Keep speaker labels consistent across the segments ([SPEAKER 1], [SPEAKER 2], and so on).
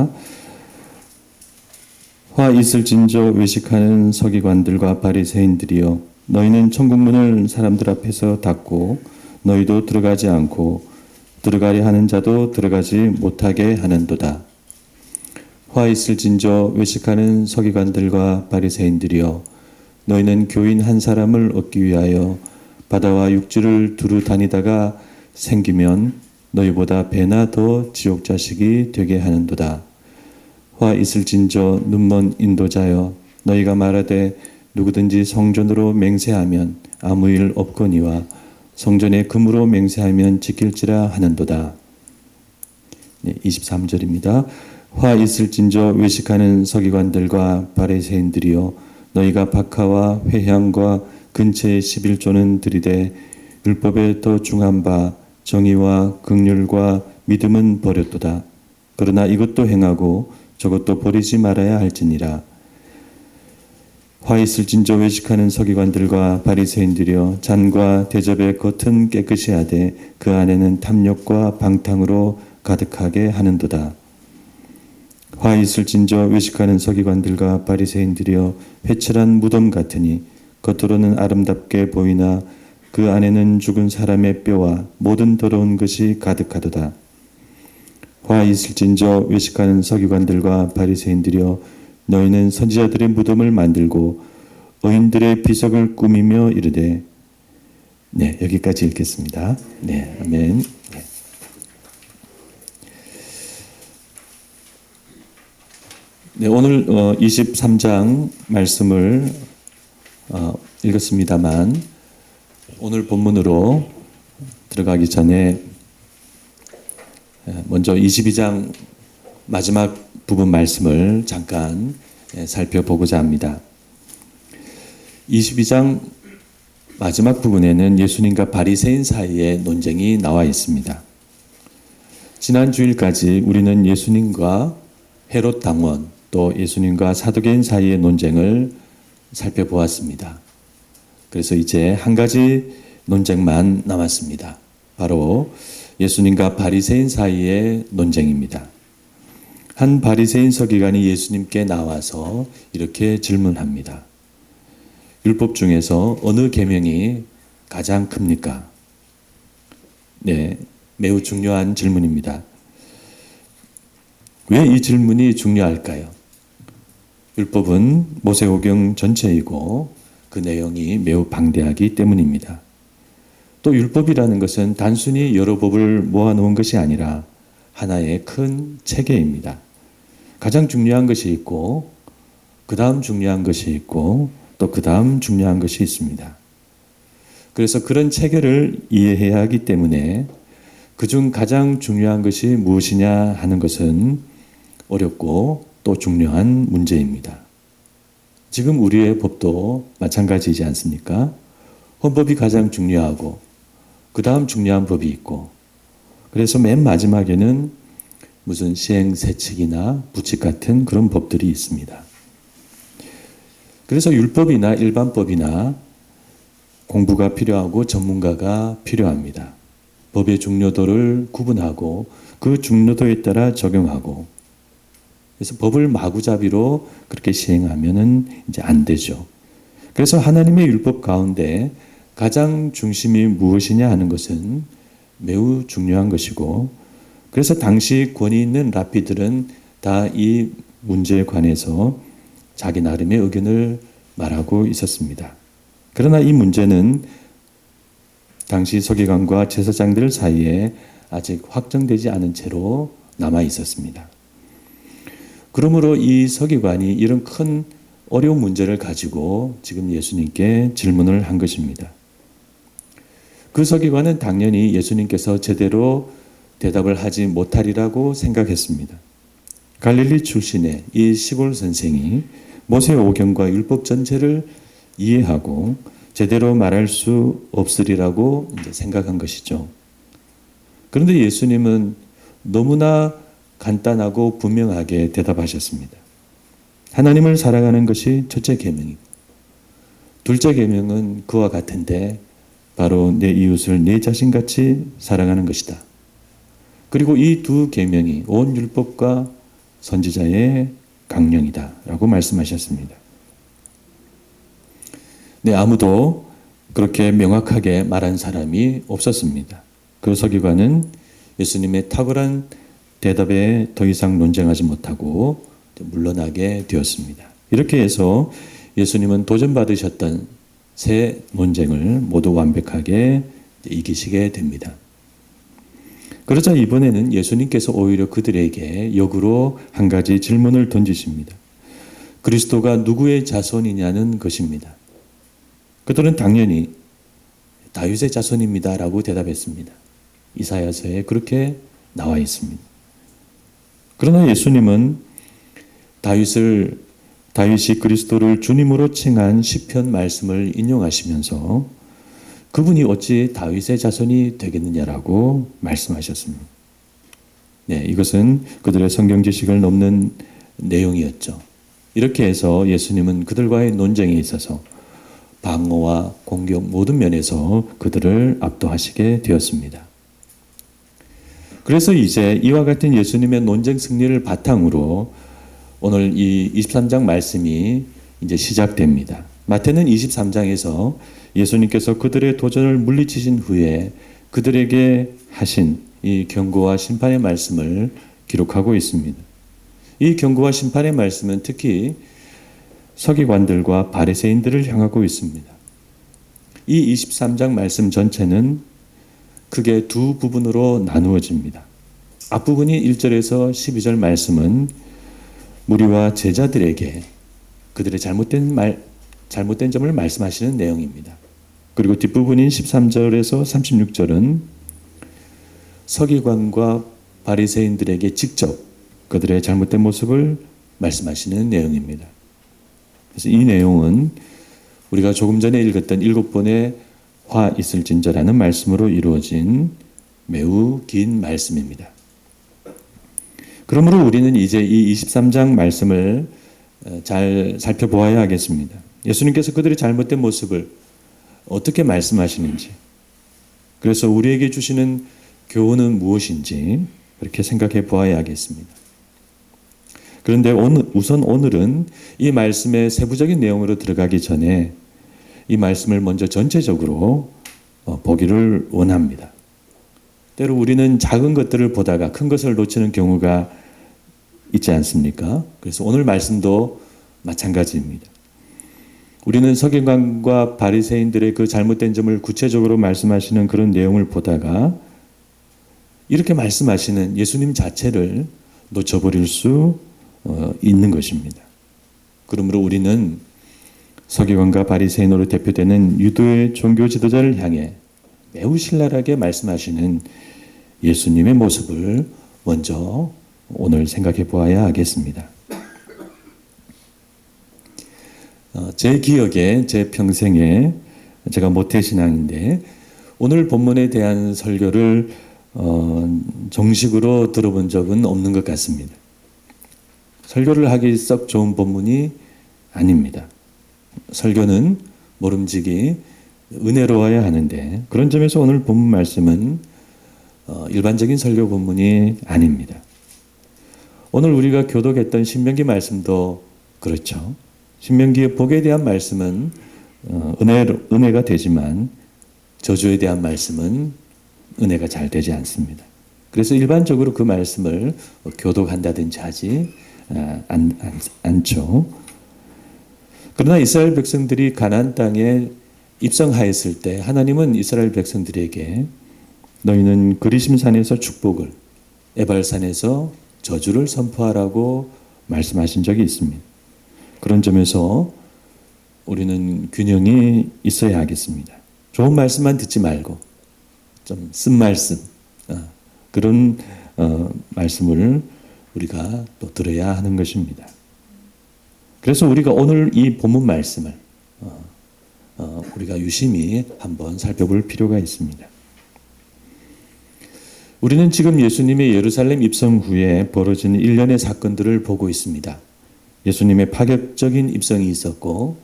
[SPEAKER 1] 읽겠습니다. 화 있을진저 외식하는 서기관들과 바리새인들이여, 너희는 천국문을 사람들 앞에서 닫고 너희도 들어가지 않고 들어가려 하는 자도 들어가지 못하게 하는도다. 화 있을진저 외식하는 서기관들과 바리새인들이여, 너희는 교인 한 사람을 얻기 위하여 바다와 육지를 두루 다니다가 생기면 너희보다 배나 더 지옥 자식이 되게 하는도다. 화 있을진저 눈먼 인도자여, 너희가 말하되 누구든지 성전으로 맹세하면 아무 일 없거니와 성전에 금으로 맹세하면 지킬지라 하는도다. 23절입니다. 화 있을진저 외식하는 서기관들과 바리새인들이여, 너희가 박하와 회향과 근처의 11조는 들이되 율법에 더 중한 바 정의와 긍휼과 믿음은 버렸도다. 그러나 이것도 행하고 저것도 버리지 말아야 할지니라. 화 있을진저 외식하는 서기관들과 바리새인들이여, 잔과 대접의 겉은 깨끗이 하되 그 안에는 탐욕과 방탕으로 가득하게 하는도다. 화 있을진저 외식하는 서기관들과 바리새인들이여, 회칠한 무덤 같으니 겉으로는 아름답게 보이나 그 안에는 죽은 사람의 뼈와 모든 더러운 것이 가득하도다. 화 있을진저 외식하는 서기관들과 바리새인들이여, 너희는 선지자들의 무덤을 만들고 의인들의 비석을 꾸미며 이르되. 여기까지 읽겠습니다. 아멘. 오늘 23장 말씀을 읽었습니다만, 오늘 본문으로 들어가기 전에 먼저 22장 마지막 부분 말씀을 잠깐 살펴보고자 합니다. 22장 마지막 부분에는 예수님과 바리새인 사이의 논쟁이 나와 있습니다. 지난 주일까지 우리는 예수님과 헤롯 당원, 또 예수님과 사두개인 사이의 논쟁을 살펴보았습니다. 그래서 이제 한 가지 논쟁만 남았습니다. 바로 예수님과 바리새인 사이의 논쟁입니다. 한 바리새인 서기관이 예수님께 나와서 이렇게 질문합니다. 율법 중에서 어느 계명이 가장 큽니까? 매우 중요한 질문입니다. 왜 이 질문이 중요할까요? 율법은 모세오경 전체이고 그 내용이 매우 방대하기 때문입니다. 또 율법이라는 것은 단순히 여러 법을 모아놓은 것이 아니라 하나의 큰 체계입니다. 가장 중요한 것이 있고, 그 다음 중요한 것이 있고, 또 그 다음 중요한 것이 있습니다. 그래서 그런 체계를 이해해야 하기 때문에 그중 가장 중요한 것이 무엇이냐 하는 것은 어렵고 또 중요한 문제입니다. 지금 우리의 법도 마찬가지이지 않습니까? 헌법이 가장 중요하고 그 다음 중요한 법이 있고, 그래서 맨 마지막에는 무슨 시행세칙이나 부칙 같은 그런 법들이 있습니다. 그래서 율법이나 일반법이나 공부가 필요하고 전문가가 필요합니다. 법의 중요도를 구분하고 그 중요도에 따라 적용하고, 그래서 법을 마구잡이로 그렇게 시행하면은 이제 안 되죠. 그래서 하나님의 율법 가운데 가장 중심이 무엇이냐 하는 것은 매우 중요한 것이고, 그래서 당시 권위 있는 랍비들은 다 이 문제에 관해서 자기 나름의 의견을 말하고 있었습니다. 그러나 이 문제는 당시 서기관과 제사장들 사이에 아직 확정되지 않은 채로 남아 있었습니다. 그러므로 이 서기관이 이런 큰 어려운 문제를 가지고 지금 예수님께 질문을 한 것입니다. 그 서기관은 당연히 예수님께서 제대로 대답을 하지 못하리라고 생각했습니다. 갈릴리 출신의 이 시골 선생이 모세오경과 율법 전체를 이해하고 제대로 말할 수 없으리라고 이제 생각한 것이죠. 그런데 예수님은 너무나 간단하고 분명하게 대답하셨습니다. 하나님을 사랑하는 것이 첫째 계명이고, 둘째 계명은 그와 같은데 바로 내 이웃을 내 자신같이 사랑하는 것이다. 그리고 이 두 계명이 온 율법과 선지자의 강령이다라고 말씀하셨습니다. 네, 아무도 그렇게 명확하게 말한 사람이 없었습니다. 그 서기관은 예수님의 탁월한 대답에 더 이상 논쟁하지 못하고 물러나게 되었습니다. 이렇게 해서 예수님은 도전받으셨던 세 논쟁을 모두 완벽하게 이기시게 됩니다. 그러자 이번에는 예수님께서 오히려 그들에게 역으로 한 가지 질문을 던지십니다. 그리스도가 누구의 자손이냐는 것입니다. 그들은 당연히 다윗의 자손입니다 라고 대답했습니다. 이사야서에 그렇게 나와 있습니다. 그러나 예수님은 다윗이 그리스도를 주님으로 칭한 시편 말씀을 인용하시면서 그분이 어찌 다윗의 자손이 되겠느냐라고 말씀하셨습니다. 네, 이것은 그들의 성경 지식을 넘는 내용이었죠. 이렇게 해서 예수님은 그들과의 논쟁에 있어서 방어와 공격 모든 면에서 그들을 압도하시게 되었습니다. 그래서 이제 이와 같은 예수님의 논쟁 승리를 바탕으로 오늘 이 23장 말씀이 이제 시작됩니다. 마태는 23장에서 예수님께서 그들의 도전을 물리치신 후에 그들에게 하신 이 경고와 심판의 말씀을 기록하고 있습니다. 이 경고와 심판의 말씀은 특히 서기관들과 바리새인들을 향하고 있습니다. 이 23장 말씀 전체는 크게 두 부분으로 나누어집니다. 앞부분이 1절에서 12절 말씀은 무리와 제자들에게 그들의 잘못된 점을 말씀하시는 내용입니다. 그리고 뒷부분인 13절에서 36절은 서기관과 바리새인들에게 직접 그들의 잘못된 모습을 말씀하시는 내용입니다. 그래서 이 내용은 우리가 조금 전에 읽었던 7번의 화 있을진저라는 말씀으로 이루어진 매우 긴 말씀입니다. 그러므로 우리는 이제 이 23장 말씀을 잘 살펴보아야 하겠습니다. 예수님께서 그들의 잘못된 모습을 어떻게 말씀하시는지, 그래서 우리에게 주시는 교훈은 무엇인지 그렇게 생각해 보아야 하겠습니다. 그런데 우선 오늘은 이 말씀의 세부적인 내용으로 들어가기 전에 이 말씀을 먼저 전체적으로 보기를 원합니다. 때로 우리는 작은 것들을 보다가 큰 것을 놓치는 경우가 있지 않습니까? 그래서 오늘 말씀도 마찬가지입니다. 우리는 서기관과 바리새인들의 그 잘못된 점을 구체적으로 말씀하시는 그런 내용을 보다가 이렇게 말씀하시는 예수님 자체를 놓쳐버릴 수 있는 것입니다. 그러므로 우리는 서기관과 바리새인으로 대표되는 유대의 종교 지도자를 향해 매우 신랄하게 말씀하시는 예수님의 모습을 먼저 오늘 생각해 보아야 하겠습니다. 제 기억에, 제 평생에 제가 모태신앙인데 오늘 본문에 대한 설교를 정식으로 들어본 적은 없는 것 같습니다. 설교를 하기 썩 좋은 본문이 아닙니다. 설교는 모름지기 은혜로워야 하는데 그런 점에서 오늘 본문 말씀은 일반적인 설교 본문이 아닙니다. 오늘 우리가 교독했던 신명기 말씀도 그렇죠. 신명기의 복에 대한 말씀은 은혜가 되지만 저주에 대한 말씀은 은혜가 잘 되지 않습니다. 그래서 일반적으로 그 말씀을 교독한다든지 하지 않죠. 그러나 이스라엘 백성들이 가나안 땅에 입성하였을 때 하나님은 이스라엘 백성들에게 너희는 그리심산에서 축복을, 에발산에서 저주를 선포하라고 말씀하신 적이 있습니다. 그런 점에서 우리는 균형이 있어야 하겠습니다. 좋은 말씀만 듣지 말고 좀 쓴 말씀, 그런 말씀을 우리가 또 들어야 하는 것입니다. 그래서 우리가 오늘 이 본문 말씀을 우리가 유심히 한번 살펴볼 필요가 있습니다. 우리는 지금 예수님의 예루살렘 입성 후에 벌어진 일련의 사건들을 보고 있습니다. 예수님의 파격적인 입성이 있었고,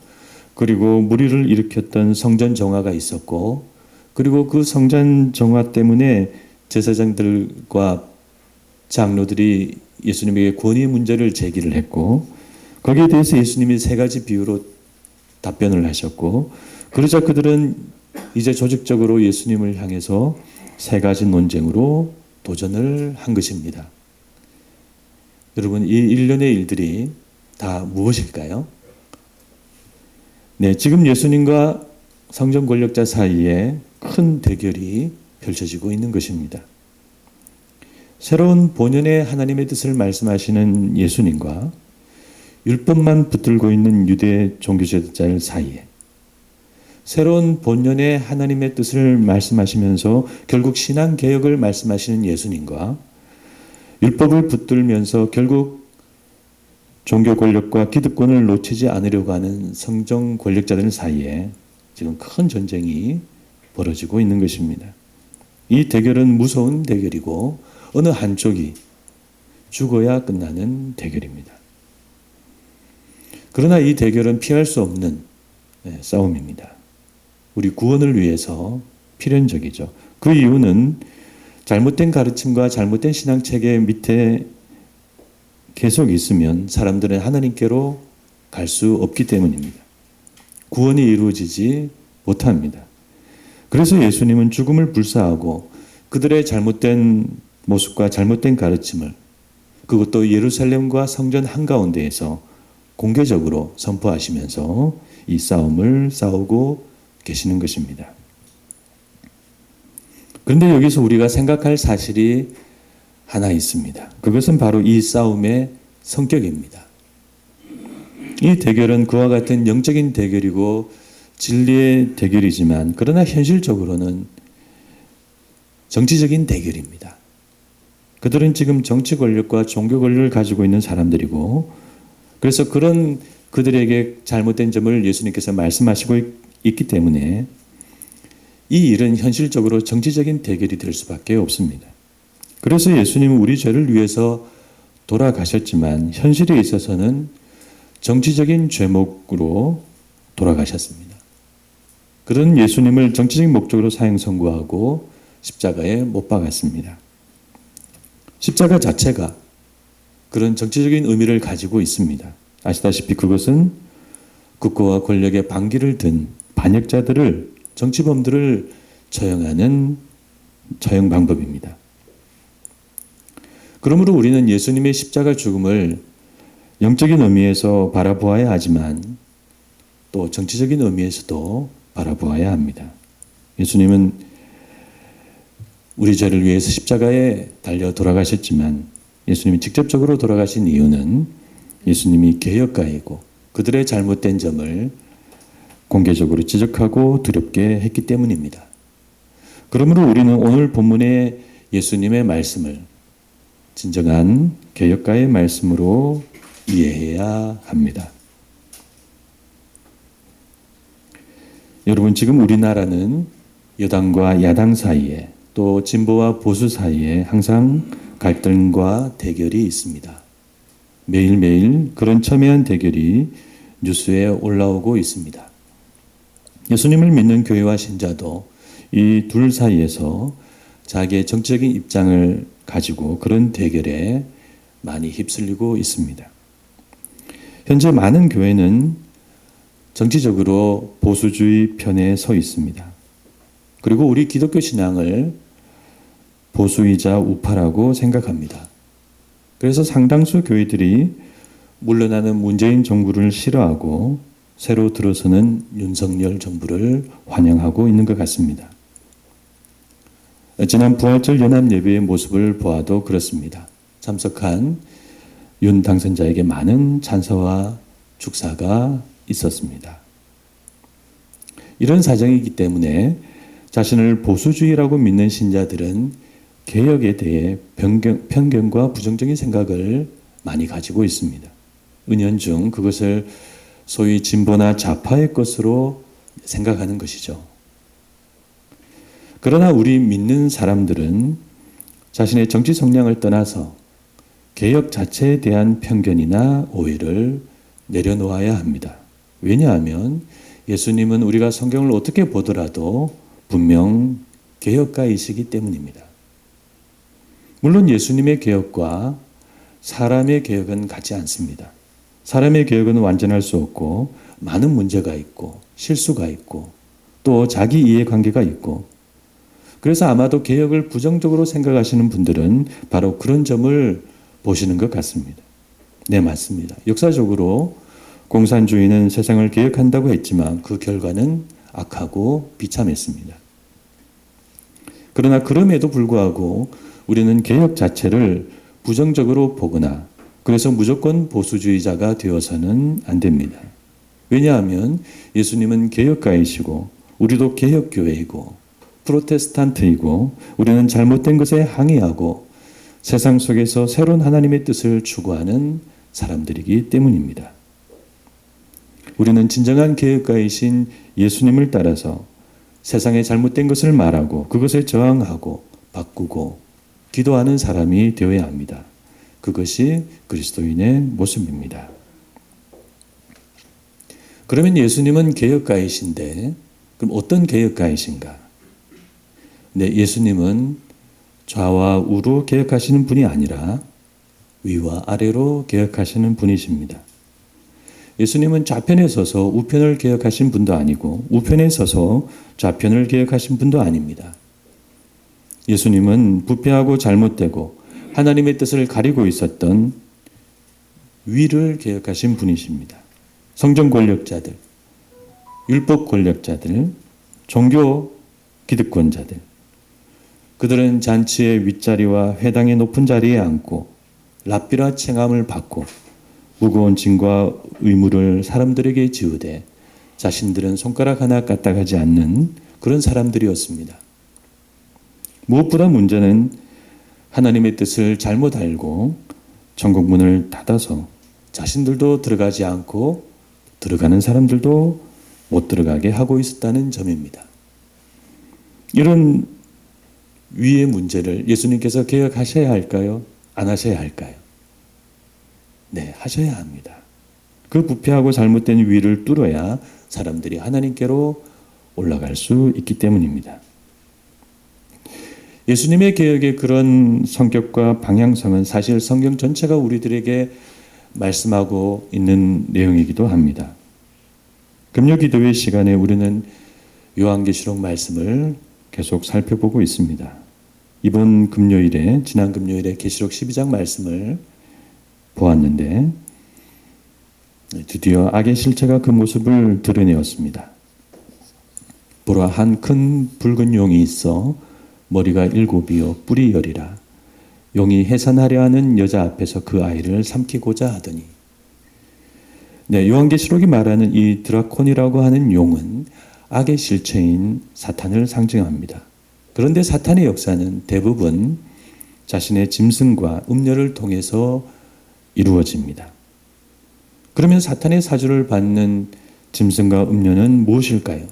[SPEAKER 1] 그리고 무리를 일으켰던 성전 정화가 있었고, 그리고 그 성전 정화 때문에 제사장들과 장로들이 예수님에게 권위 문제를 제기를 했고 거기에 대해서 예수님이 세 가지 비유로 답변을 하셨고 그러자 그들은 이제 조직적으로 예수님을 향해서 세 가지 논쟁으로 도전을 한 것입니다. 여러분, 이 일련의 일들이 다 무엇일까요? 네, 지금 예수님과 성전 권력자 사이에 큰 대결이 펼쳐지고 있는 것입니다. 새로운 본연의 하나님의 뜻을 말씀하시는 예수님과 율법만 붙들고 있는 유대 종교제도자들 사이에 새로운 본연의 하나님의 뜻을 말씀하시면서 결국 신앙개혁을 말씀하시는 예수님과 율법을 붙들면서 결국 종교 권력과 기득권을 놓치지 않으려고 하는 성전 권력자들 사이에 지금 큰 전쟁이 벌어지고 있는 것입니다. 이 대결은 무서운 대결이고 어느 한쪽이 죽어야 끝나는 대결입니다. 그러나 이 대결은 피할 수 없는 싸움입니다. 우리 구원을 위해서 필연적이죠. 그 이유는 잘못된 가르침과 잘못된 신앙체계 밑에 계속 있으면 사람들은 하나님께로 갈 수 없기 때문입니다. 구원이 이루어지지 못합니다. 그래서 예수님은 죽음을 불사하고 그들의 잘못된 모습과 잘못된 가르침을 그것도 예루살렘과 성전 한가운데에서 공개적으로 선포하시면서 이 싸움을 싸우고 계시는 것입니다. 그런데 여기서 우리가 생각할 사실이 하나 있습니다. 그것은 바로 이 싸움의 성격입니다. 이 대결은 그와 같은 영적인 대결이고 진리의 대결이지만 그러나 현실적으로는 정치적인 대결입니다. 그들은 지금 정치 권력과 종교 권력을 가지고 있는 사람들이고 그래서 그런 그들에게 잘못된 점을 예수님께서 말씀하시고 있기 때문에 이 일은 현실적으로 정치적인 대결이 될 수밖에 없습니다. 그래서 예수님은 우리 죄를 위해서 돌아가셨지만 현실에 있어서는 정치적인 죄목으로 돌아가셨습니다. 그런 예수님을 정치적인 목적으로 사형 선고하고 십자가에 못 박았습니다. 십자가 자체가 그런 정치적인 의미를 가지고 있습니다. 아시다시피 그것은 국가와 권력의 반기를 든 반역자들을 정치범들을 처형하는 처형 방법입니다. 그러므로 우리는 예수님의 십자가 죽음을 영적인 의미에서 바라보아야 하지만 또 정치적인 의미에서도 바라보아야 합니다. 예수님은 우리 죄를 위해서 십자가에 달려 돌아가셨지만 예수님이 직접적으로 돌아가신 이유는 예수님이 개혁가이고 그들의 잘못된 점을 공개적으로 지적하고 두렵게 했기 때문입니다. 그러므로 우리는 오늘 본문의 예수님의 말씀을 진정한 개혁가의 말씀으로 이해해야 합니다. 여러분, 지금 우리나라는 여당과 야당 사이에 또 진보와 보수 사이에 항상 갈등과 대결이 있습니다. 매일매일 그런 첨예한 대결이 뉴스에 올라오고 있습니다. 예수님을 믿는 교회와 신자도 이 둘 사이에서 자기의 정치적인 입장을 가지고 그런 대결에 많이 휩쓸리고 있습니다. 현재 많은 교회는 정치적으로 보수주의 편에 서 있습니다. 그리고 우리 기독교 신앙을 보수이자 우파라고 생각합니다. 그래서 상당수 교회들이 물러나는 문재인 정부를 싫어하고 새로 들어서는 윤석열 정부를 환영하고 있는 것 같습니다. 지난 부활절 연합 예배의 모습을 보아도 그렇습니다. 참석한 윤 당선자에게 많은 찬사와 축사가 있었습니다. 이런 사정이기 때문에 자신을 보수주의라고 믿는 신자들은 개혁에 대해 편견과 부정적인 생각을 많이 가지고 있습니다. 은연중 그것을 소위 진보나 좌파의 것으로 생각하는 것이죠. 그러나 우리 믿는 사람들은 자신의 정치 성향을 떠나서 개혁 자체에 대한 편견이나 오해를 내려놓아야 합니다. 왜냐하면 예수님은 우리가 성경을 어떻게 보더라도 분명 개혁가이시기 때문입니다. 물론 예수님의 개혁과 사람의 개혁은 같지 않습니다. 사람의 개혁은 완전할 수 없고 많은 문제가 있고 실수가 있고 또 자기 이해관계가 있고, 그래서 아마도 개혁을 부정적으로 생각하시는 분들은 바로 그런 점을 보시는 것 같습니다. 네, 맞습니다. 역사적으로 공산주의는 세상을 개혁한다고 했지만 그 결과는 악하고 비참했습니다. 그러나 그럼에도 불구하고 우리는 개혁 자체를 부정적으로 보거나 그래서 무조건 보수주의자가 되어서는 안 됩니다. 왜냐하면 예수님은 개혁가이시고 우리도 개혁교회이고 프로테스탄트이고 우리는 잘못된 것에 항의하고 세상 속에서 새로운 하나님의 뜻을 추구하는 사람들이기 때문입니다. 우리는 진정한 개혁가이신 예수님을 따라서 세상에 잘못된 것을 말하고 그것에 저항하고 바꾸고 기도하는 사람이 되어야 합니다. 그것이 그리스도인의 모습입니다. 그러면 예수님은 개혁가이신데 그럼 어떤 개혁가이신가? 네, 예수님은 좌와 우로 개혁하시는 분이 아니라 위와 아래로 개혁하시는 분이십니다. 예수님은 좌편에 서서 우편을 개혁하신 분도 아니고 우편에 서서 좌편을 개혁하신 분도 아닙니다. 예수님은 부패하고 잘못되고 하나님의 뜻을 가리고 있었던 위를 개혁하신 분이십니다. 성전 권력자들, 율법 권력자들, 종교 기득권자들, 그들은 잔치의 윗자리와 회당의 높은 자리에 앉고 랍비라 칭함을 받고 무거운 짐과 의무를 사람들에게 지우되 자신들은 손가락 하나 까딱하지 않는 그런 사람들이었습니다. 무엇보다 문제는 하나님의 뜻을 잘못 알고 천국 문을 닫아서 자신들도 들어가지 않고 들어가는 사람들도 못 들어가게 하고 있었다는 점입니다. 이런 위의 문제를 예수님께서 개혁하셔야 할까요? 안 하셔야 할까요? 네, 하셔야 합니다. 그 부패하고 잘못된 위를 뚫어야 사람들이 하나님께로 올라갈 수 있기 때문입니다. 예수님의 개혁의 그런 성격과 방향성은 사실 성경 전체가 우리들에게 말씀하고 있는 내용이기도 합니다. 금요 기도회 시간에 우리는 요한계시록 말씀을 계속 살펴보고 있습니다. 이번 금요일에, 지난 금요일에 계시록 12장 말씀을 보았는데 드디어 악의 실체가 그 모습을 드러내었습니다. 보라, 한 큰 붉은 용이 있어 머리가 7이요 뿔이 10이라. 용이 해산하려 하는 여자 앞에서 그 아이를 삼키고자 하더니. 네, 요한계시록이 말하는 이 드라콘이라고 하는 용은 악의 실체인 사탄을 상징합니다. 그런데 사탄의 역사는 대부분 자신의 짐승과 음녀를 통해서 이루어집니다. 그러면 사탄의 사주를 받는 짐승과 음녀는 무엇일까요?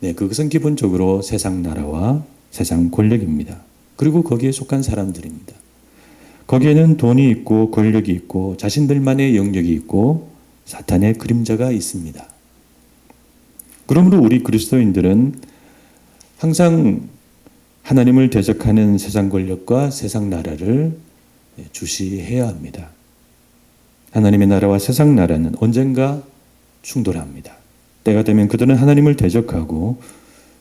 [SPEAKER 1] 네, 그것은 기본적으로 세상 나라와 세상 권력입니다. 그리고 거기에 속한 사람들입니다. 거기에는 돈이 있고 권력이 있고 자신들만의 영역이 있고 사탄의 그림자가 있습니다. 그러므로 우리 그리스도인들은 항상 하나님을 대적하는 세상 권력과 세상 나라를 주시해야 합니다. 하나님의 나라와 세상 나라는 언젠가 충돌합니다. 때가 되면 그들은 하나님을 대적하고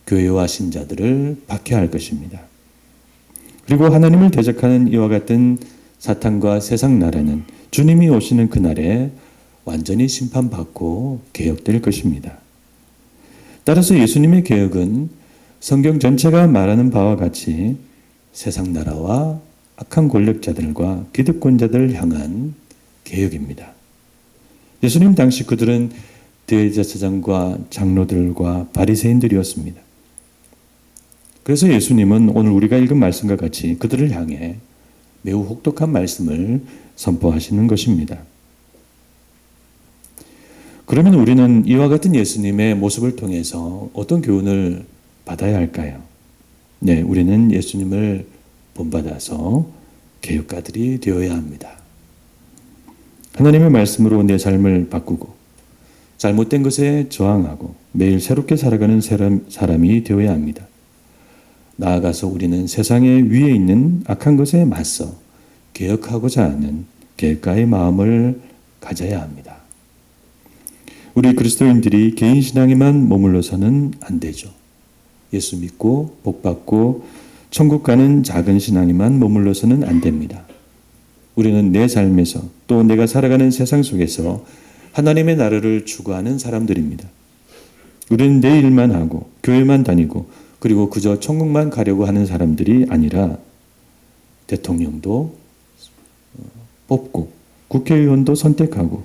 [SPEAKER 1] 교회와 신자들을 박해할 것입니다. 그리고 하나님을 대적하는 이와 같은 사탄과 세상 나라는 주님이 오시는 그날에 완전히 심판받고 개혁될 것입니다. 따라서 예수님의 개혁은 성경 전체가 말하는 바와 같이 세상 나라와 악한 권력자들과 기득권자들을 향한 개혁입니다. 예수님 당시 그들은 대제사장과 장로들과 바리새인들이었습니다. 그래서 예수님은 오늘 우리가 읽은 말씀과 같이 그들을 향해 매우 혹독한 말씀을 선포하시는 것입니다. 그러면 우리는 이와 같은 예수님의 모습을 통해서 어떤 교훈을 받아야 할까요? 네, 우리는 예수님을 본받아서 개혁가들이 되어야 합니다. 하나님의 말씀으로 내 삶을 바꾸고 잘못된 것에 저항하고 매일 새롭게 살아가는 사람이 되어야 합니다. 나아가서 우리는 세상의 위에 있는 악한 것에 맞서 개혁하고자 하는 개혁가의 마음을 가져야 합니다. 우리 그리스도인들이 개인 신앙에만 머물러서는 안 되죠. 예수 믿고 복 받고 천국 가는 작은 신앙에만 머물러서는 안 됩니다. 우리는 내 삶에서 또 내가 살아가는 세상 속에서 하나님의 나라를 추구하는 사람들입니다. 우리는 내 일만 하고 교회만 다니고 그리고 그저 천국만 가려고 하는 사람들이 아니라 대통령도 뽑고 국회의원도 선택하고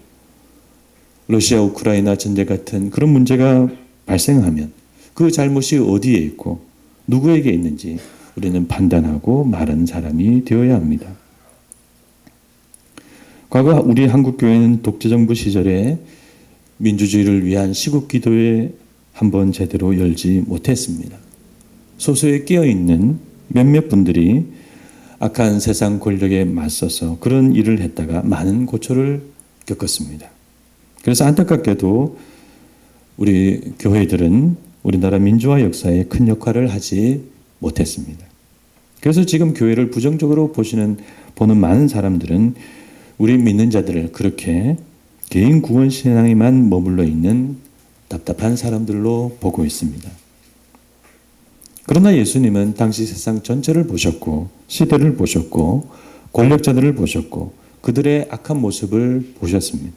[SPEAKER 1] 러시아 우크라이나 전쟁 같은 그런 문제가 발생하면 그 잘못이 어디에 있고 누구에게 있는지 우리는 판단하고 말하는 사람이 되어야 합니다. 과거 우리 한국교회는 독재정부 시절에 민주주의를 위한 시국기도회 한번 제대로 열지 못했습니다. 소수에 끼어있는 몇몇 분들이 악한 세상 권력에 맞서서 그런 일을 했다가 많은 고초를 겪었습니다. 그래서 안타깝게도 우리 교회들은 우리나라 민주화 역사에 큰 역할을 하지 못했습니다. 그래서 지금 교회를 부정적으로 보는 많은 사람들은 우리 믿는 자들을 그렇게 개인 구원 신앙에만 머물러 있는 답답한 사람들로 보고 있습니다. 그러나 예수님은 당시 세상 전체를 보셨고 시대를 보셨고 권력자들을 보셨고 그들의 악한 모습을 보셨습니다.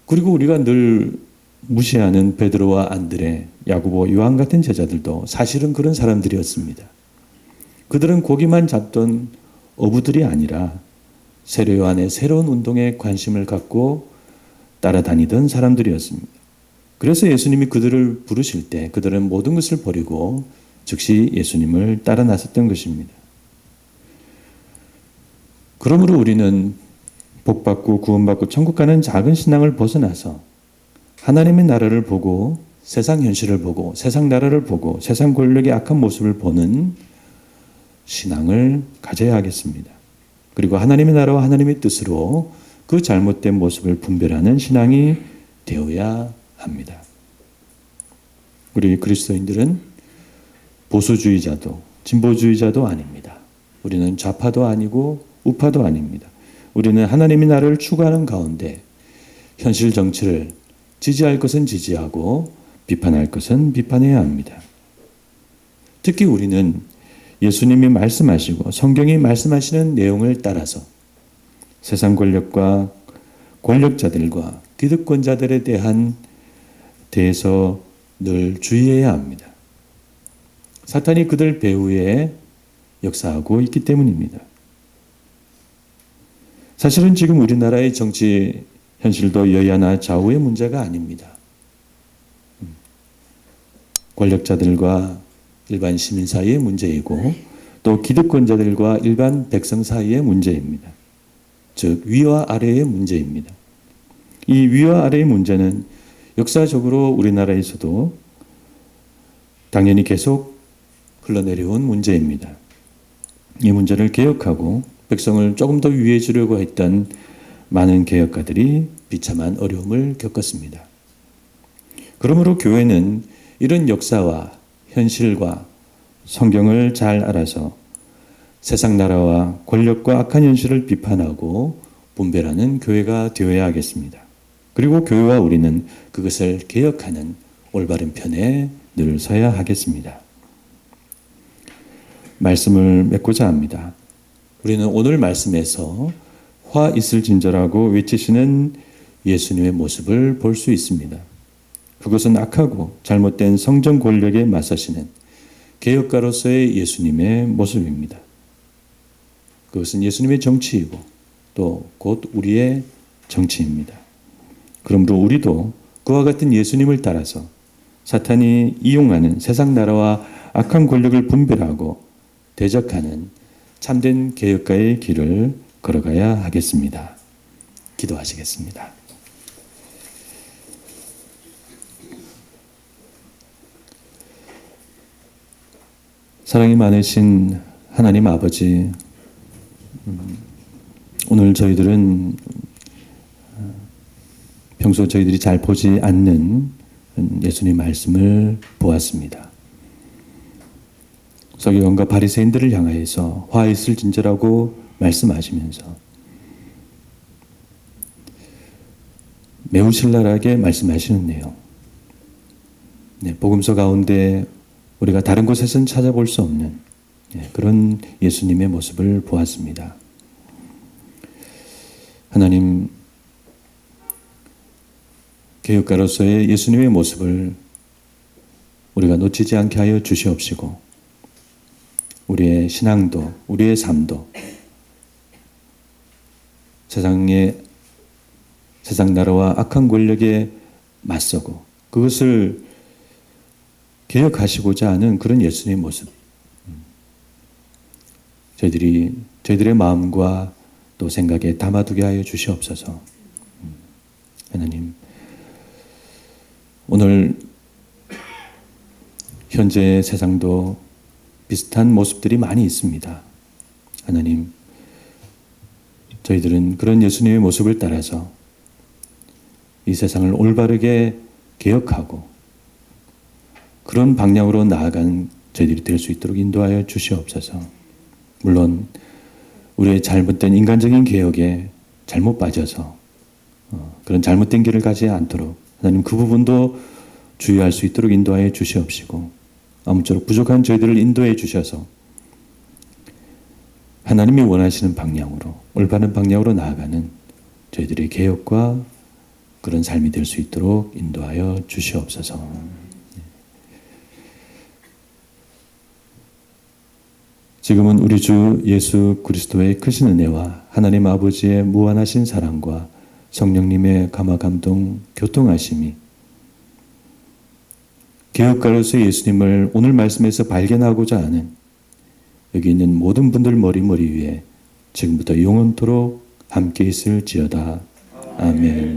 [SPEAKER 1] 그리고 우리가 늘 무시하는 베드로와 안드레, 야고보, 요한 같은 제자들도 사실은 그런 사람들이었습니다. 그들은 고기만 잡던 어부들이 아니라 세례 요한의 새로운 운동에 관심을 갖고 따라다니던 사람들이었습니다. 그래서 예수님이 그들을 부르실 때 그들은 모든 것을 버리고 즉시 예수님을 따라 나섰던 것입니다. 그러므로 우리는 복받고 구원받고 천국 가는 작은 신앙을 벗어나서 하나님의 나라를 보고 세상 현실을 보고 세상 나라를 보고 세상 권력의 악한 모습을 보는 신앙을 가져야 하겠습니다. 그리고 하나님의 나라와 하나님의 뜻으로 그 잘못된 모습을 분별하는 신앙이 되어야 합니다. 우리 그리스도인들은 보수주의자도 진보주의자도 아닙니다. 우리는 좌파도 아니고 우파도 아닙니다. 우리는 하나님의 나라를 추구하는 가운데 현실 정치를 지지할 것은 지지하고 비판할 것은 비판해야 합니다. 특히 우리는 예수님이 말씀하시고 성경이 말씀하시는 내용을 따라서 세상 권력과 권력자들과 기득권자들에 대해서 늘 주의해야 합니다. 사탄이 그들 배후에 역사하고 있기 때문입니다. 사실은 지금 우리나라의 정치 현실도 여야나 좌우의 문제가 아닙니다. 권력자들과 일반 시민 사이의 문제이고 또 기득권자들과 일반 백성 사이의 문제입니다. 즉 위와 아래의 문제입니다. 이 위와 아래의 문제는 역사적으로 우리나라에서도 당연히 계속 흘러내려온 문제입니다. 이 문제를 개혁하고 백성을 조금 더 위해 주려고 했던 많은 개혁가들이 비참한 어려움을 겪었습니다. 그러므로 교회는 이런 역사와 현실과 성경을 잘 알아서 세상 나라와 권력과 악한 현실을 비판하고 분별하는 교회가 되어야 하겠습니다. 그리고 교회와 우리는 그것을 개혁하는 올바른 편에 늘 서야 하겠습니다. 말씀을 맺고자 합니다. 우리는 오늘 말씀에서 화 있을 진저라고 외치시는 예수님의 모습을 볼 수 있습니다. 그것은 악하고 잘못된 성전 권력에 맞서시는 개혁가로서의 예수님의 모습입니다. 그것은 예수님의 정치이고 또 곧 우리의 정치입니다. 그러므로 우리도 그와 같은 예수님을 따라서 사탄이 이용하는 세상 나라와 악한 권력을 분별하고 대적하는 참된 개혁가의 길을 걸어가야 하겠습니다. 기도하시겠습니다. 사랑이 많으신 하나님 아버지, 오늘 저희들은 평소 저희들이 잘 보지 않는 예수님 말씀을 보았습니다. 서기관과 바리새인들을 향하여서 화 있을 진저라고 말씀하시면서 매우 신랄하게 말씀하시는 내용. 네, 복음서 가운데 우리가 다른 곳에서는 찾아볼 수 없는 그런 예수님의 모습을 보았습니다. 하나님, 개혁가로서의 예수님의 모습을 우리가 놓치지 않게 하여 주시옵시고 우리의 신앙도 우리의 삶도 세상 나라와 악한 권력에 맞서고 그것을 개혁하시고자 하는 그런 예수님의 모습, 저희들의 마음과 또 생각에 담아두게 하여 주시옵소서. 하나님, 오늘 현재 세상도 비슷한 모습들이 많이 있습니다. 하나님, 저희들은 그런 예수님의 모습을 따라서 이 세상을 올바르게 개혁하고 그런 방향으로 나아간 저희들이 될 수 있도록 인도하여 주시옵소서. 물론 우리의 잘못된 인간적인 개혁에 잘못 빠져서 그런 잘못된 길을 가지 않도록 하나님 그 부분도 주의할 수 있도록 인도하여 주시옵시고 아무쪼록 부족한 저희들을 인도해 주셔서 하나님이 원하시는 방향으로 올바른 방향으로 나아가는 저희들의 개혁과 그런 삶이 될 수 있도록 인도하여 주시옵소서. 지금은 우리 주 예수 그리스도의 크신 은혜와 하나님 아버지의 무한하신 사랑과 성령님의 감화 감동 교통하심이 개혁가로서 예수님을 오늘 말씀에서 발견하고자 하는 여기 있는 모든 분들 머리 위에 지금부터 영원토록 함께 있을지어다. 아멘.